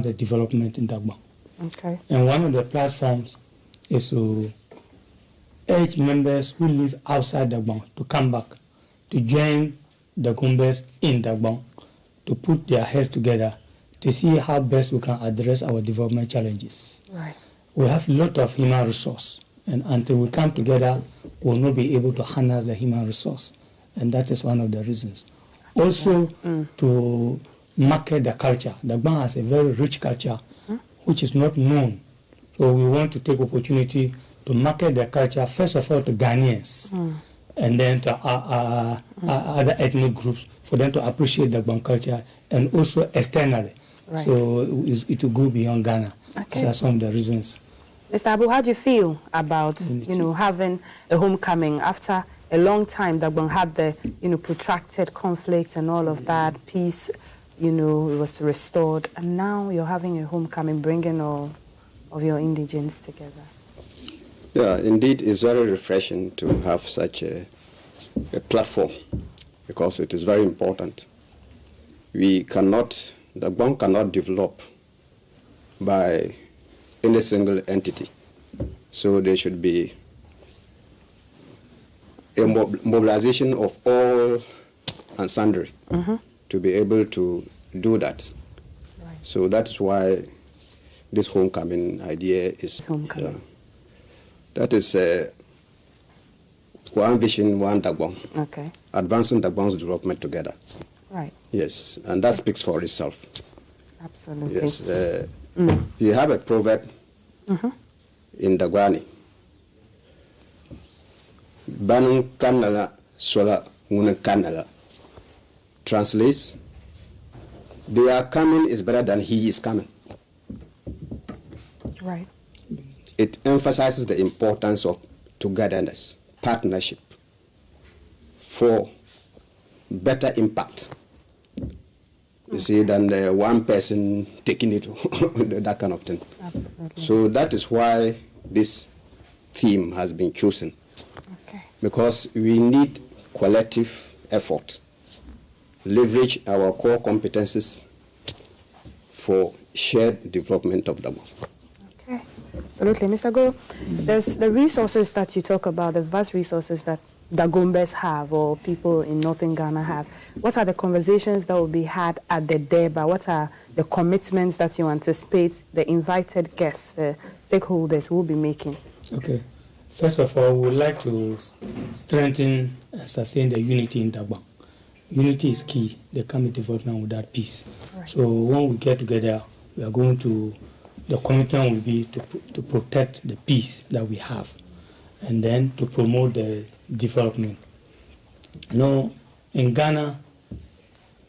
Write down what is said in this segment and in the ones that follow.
the development in Dagbon. Okay. And one of the platforms is to urge members who live outside Dagbon to come back, to join the Gumbers in Dagbon, to put their heads together to see how best we can address our development challenges. Right. We have a lot of human resource, and until we come together, we'll not be able to harness the human resource. And that is one of the reasons. Also, to market the culture. Dagbon has a very rich culture, which is not known. So we want to take opportunity to market the culture, first of all, to Ghanaians, and then to other ethnic groups, for them to appreciate the Dagbon culture, and also externally. Right. So it will go beyond Ghana. Okay. These are some of the reasons. Mr. Abu, how do you feel about having a homecoming after a long time? Dagbon had the protracted conflict and all of that. Peace, it was restored, and now you're having a homecoming, bringing all of your indigents together. Yeah, indeed, it's very refreshing to have such a platform, because it is very important. Dagbon cannot develop by any single entity. So there should be a mobilization of all and sundry to be able to do that. Right. So that's why this homecoming idea is... that is one vision, one Dagbon. Okay. Advancing Dagbon's development together. Right. Yes, and that speaks for itself. Absolutely. Yes. You have a proverb in Dagwani. Banun kanala sola ngunan kanala. Translates, their coming is better than he is coming. Right. It emphasizes the importance of togetherness, partnership, for better impact. You see, than one person taking it, that kind of thing. Absolutely. So that is why this theme has been chosen. Okay. Because we need collective effort, leverage our core competences for shared development of Dagbon. Okay, absolutely. Mr. Go, there's the resources that you talk about, the vast resources that Dagombers have or people in northern Ghana have. What are the conversations that will be had at the Deba? What are the commitments that you anticipate the invited guests, the stakeholders will be making? Okay. First of all, we would like to strengthen and sustain the unity in Dagbon. Unity is key. There can't be development without peace. Right. So when we get together, we are going to, the commitment will be to protect the peace that we have, and then to promote the development. In Ghana,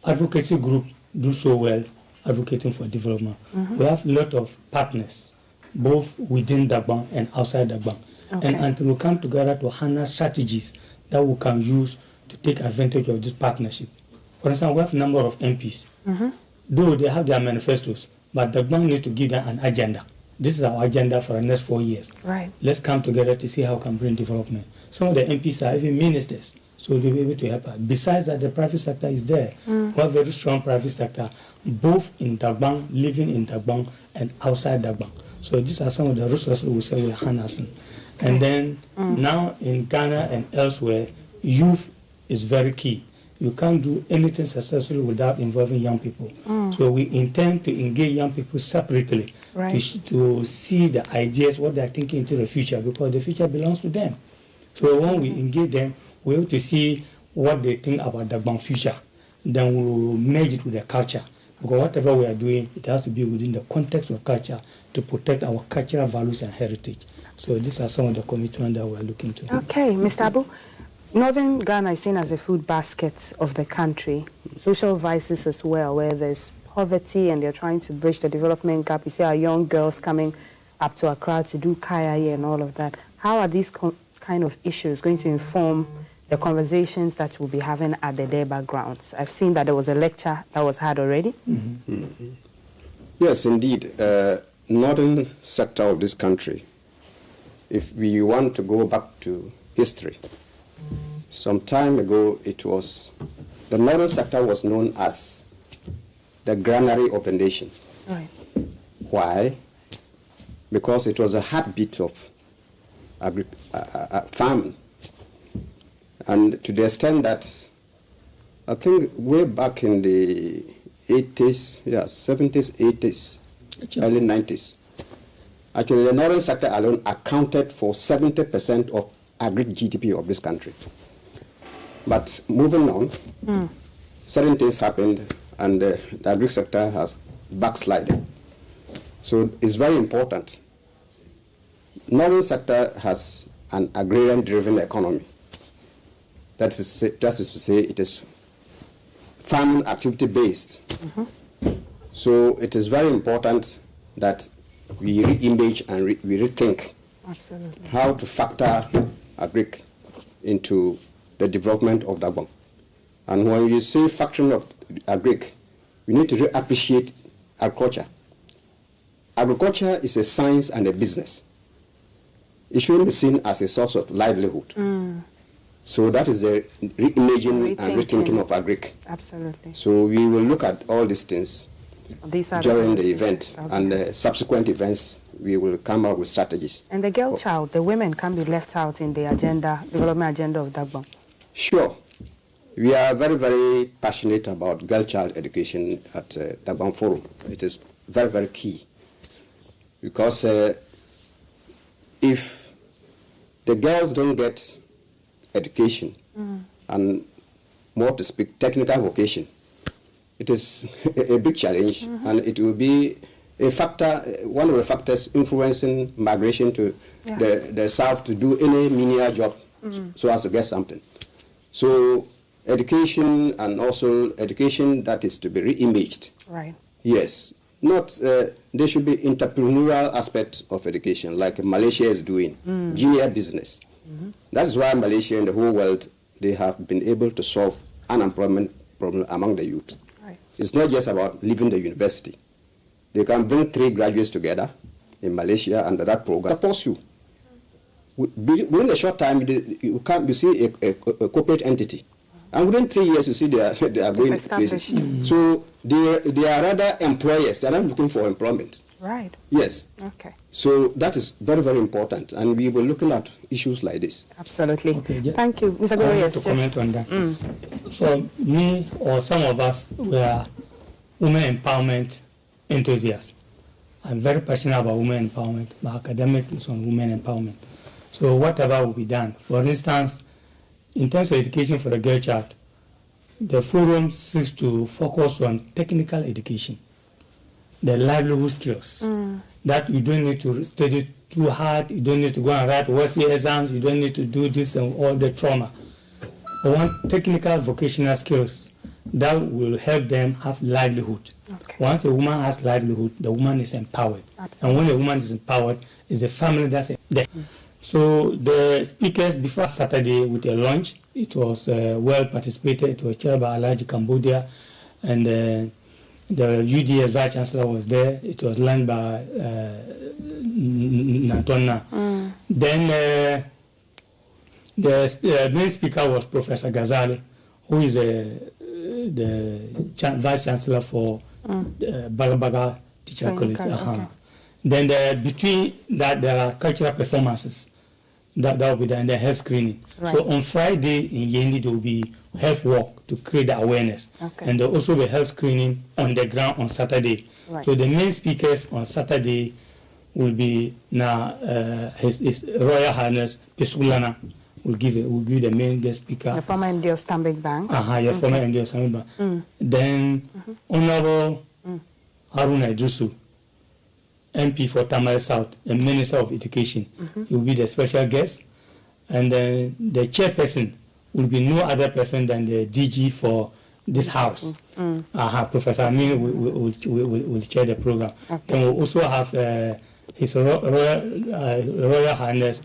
advocacy groups do so well advocating for development. We have a lot of partners, both within Dagbon and outside Dagbon. Okay. And until we come together to harness strategies that we can use to take advantage of this partnership. For instance, we have a number of MPs. Though they have their manifestos, but Dagbon needs to give them an agenda. This is our agenda for the next 4 years. Right. Let's come together to see how we can bring development. Some of the MPs are even ministers, so they'll be able to help us. Besides that, the private sector is there. We have a very strong private sector, both in Dagbon, living in Dagbon, and outside Dagbon. So these are some of the resources we say we're harnessing. And then now in Ghana and elsewhere, youth is very key. You can't do anything successfully without involving young people. So we intend to engage young people separately, right, to see the ideas, what they're thinking into the future, because the future belongs to them. So when we engage them, we have to see what they think about the Dagbon future. Then we will merge it with the culture. Because whatever we are doing, it has to be within the context of culture to protect our cultural values and heritage. So these are some of the commitments that we are looking to. Okay, Mr. Abu. Northern Ghana is seen as the food basket of the country. Social vices as well, where there's poverty and they're trying to bridge the development gap. You see our young girls coming up to Accra to do kaya and all of that. How are these kind of issues going to inform the conversations that we'll be having at the Deba grounds? I've seen that there was a lecture that was had already. Yes, indeed. Northern sector of this country, if we want to go back to history, some time ago, the northern sector was known as the granary of the nation. Right. Why? Because it was a heartbeat of farming. And to the extent that I think way back in the 80s, 70s, 80s, early 90s, actually the northern sector alone accounted for 70% of agri-GDP of this country. But moving on, certain things happened and the agri sector has backslided. So it's very important. Northern sector has an agrarian-driven economy. That is just to say it is farming activity-based. So it is very important that we re-image and we rethink how to factor agric into the development of Dagbon. And when you say factoring of agric, we need to re-appreciate agriculture. Agriculture is a science and a business. It shouldn't be seen as a source of livelihood. So that is the re-imaging and rethinking of agric. Absolutely. So we will look at all these things during the event, and subsequent events we will come up with strategies. And the girl child, the women can be left out in the development agenda of Dagbon. Sure. We are very, very passionate about girl child education at Dagbon Forum. It is very, very key. Because if the girls don't get education and, more to speak, technical vocation, it is a big challenge, and it will be a factor, one of the factors influencing migration to the south to do any menial job so as to get something. So education, and also education that is to be re-imaged. Right. Yes. Not, there should be entrepreneurial aspect of education, like Malaysia is doing, junior business. That is why Malaysia and the whole world, they have been able to solve unemployment problem among the youth. Right. It's not just about leaving the university. They can bring 3 graduates together in Malaysia under that program. Suppose you, within a short time, you see a corporate entity. And within 3 years, you see they are going places. So they are rather employers. They are not looking for employment. Right. Yes. Okay. So that is very, very important. And we were looking at issues like this. Absolutely. Okay, thank you. Mr. Goro, yes. To comment on that. For me, or some of us, we are women empowerment enthusiasts. I'm very passionate about women empowerment. My academic is on women empowerment. So whatever will be done. For instance, in terms of education for the girl child, the forum seeks to focus on technical education, the livelihood skills, that you don't need to study too hard, you don't need to go and write WSC exams, you don't need to do this and all the trauma. I want technical vocational skills that will help them have livelihood. Okay. Once a woman has livelihood, the woman is empowered. Absolutely. And when a woman is empowered, it's the family that's there. So the speakers before Saturday with a lunch, it was well participated. It was chaired by Alaji Cambodia, and the UDS Vice Chancellor was there. It was led by Nantona. Then the main speaker was Professor Ghazali, who is the Vice Chancellor for Balabaga Teacher College. Okay. Then between that, there are cultural performances that will be done, and the health screening. Right. So on Friday in Yendi, there will be health walk to create the awareness. Okay. And there will also be health screening on the ground on Saturday. Right. So the main speakers on Saturday will be now His Royal Highness Pesulana will give the main guest speaker. The former MD of Stanbic Bank. Your former MD of Stanbic Bank. Then Honorable Haruna Idrisu, MP for Tamale South and Minister of Education. He will be the special guest. And then the chairperson will be no other person than the DG for this house. Professor Amin will chair the program. Okay. Then we'll also have His Royal Highness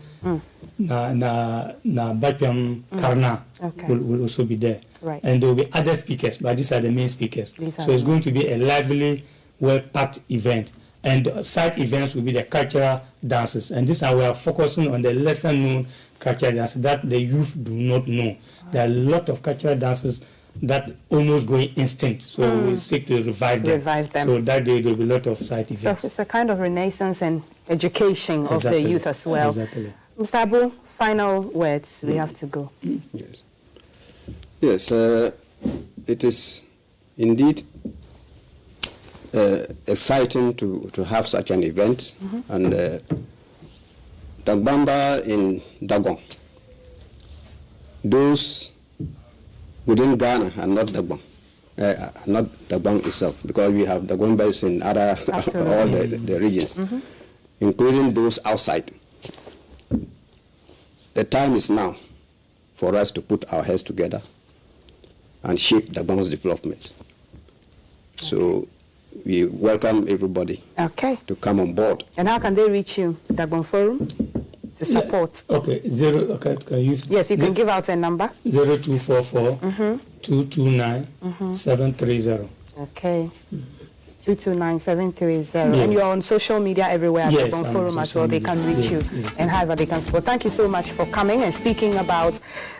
Na Bapyam Karna will also be there. Right. And there will be other speakers, but these are the main speakers. So it's going to be a lively, well-packed event. And the side events will be the cultural dances. And this time we are focusing on the lesser known cultural dances that the youth do not know. There are a lot of cultural dances that almost going instinct. So we seek to revive them. So that there will be a lot of side effects. So it's a kind of renaissance and education of the youth as well. Exactly. Mr. Abu, final words. We have to go. Yes. Yes, it is indeed exciting to have such an event. And Dagbamba in Dagbon, those within Ghana are not Dagbon. Not Dagbon itself, because we have Dagbonbas in other all the regions, including those outside. The time is now for us to put our heads together and shape Dagbon's development. So we welcome everybody to come on board. And how can they reach you, Dagbon Forum, to support? Okay, can you use? Yes, you can give out a number. 0244 229 730. Okay. 229-730. And you're on social media everywhere at Dagbon Forum as well. They can reach you and however they can support. Thank you so much for coming and speaking about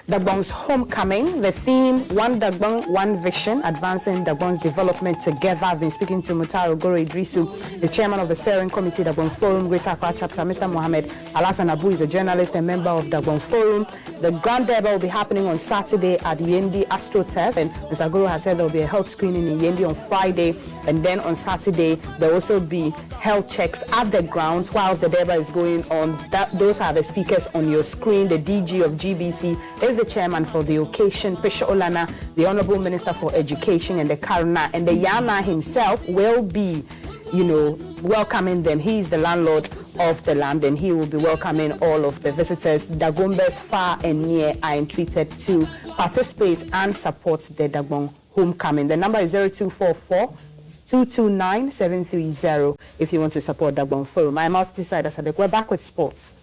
Dagbon's homecoming. The theme, One Dagbon, One Vision, Advancing Dagbon's Development Together. I've been speaking to Mutaro Goro Idrisu, the chairman of the steering committee, Dagbon Forum, Greater Accra chapter. Mr. Mohammed Alasan Abu is a journalist and member of Dagbon Forum. The Grand Derby will be happening on Saturday at Yendi AstroTurf, and Mr. Goro has said there will be a health screening in Yendi on Friday, and then on Saturday there will also be health checks at the grounds whilst the Derby is going on. Those are the speakers on your screen. The DG of GBC is the chairman for the occasion, Pesha Olana, the Honorable Minister for Education, and the Karna, and the Yana himself will be, welcoming them. He is the landlord of the land, and he will be welcoming all of the visitors. Dagombers far and near are entreated to participate and support the Dagbon homecoming. The number is 0244 229 730 if you want to support Dagbon Forum. I'm out this side. We're back with sports.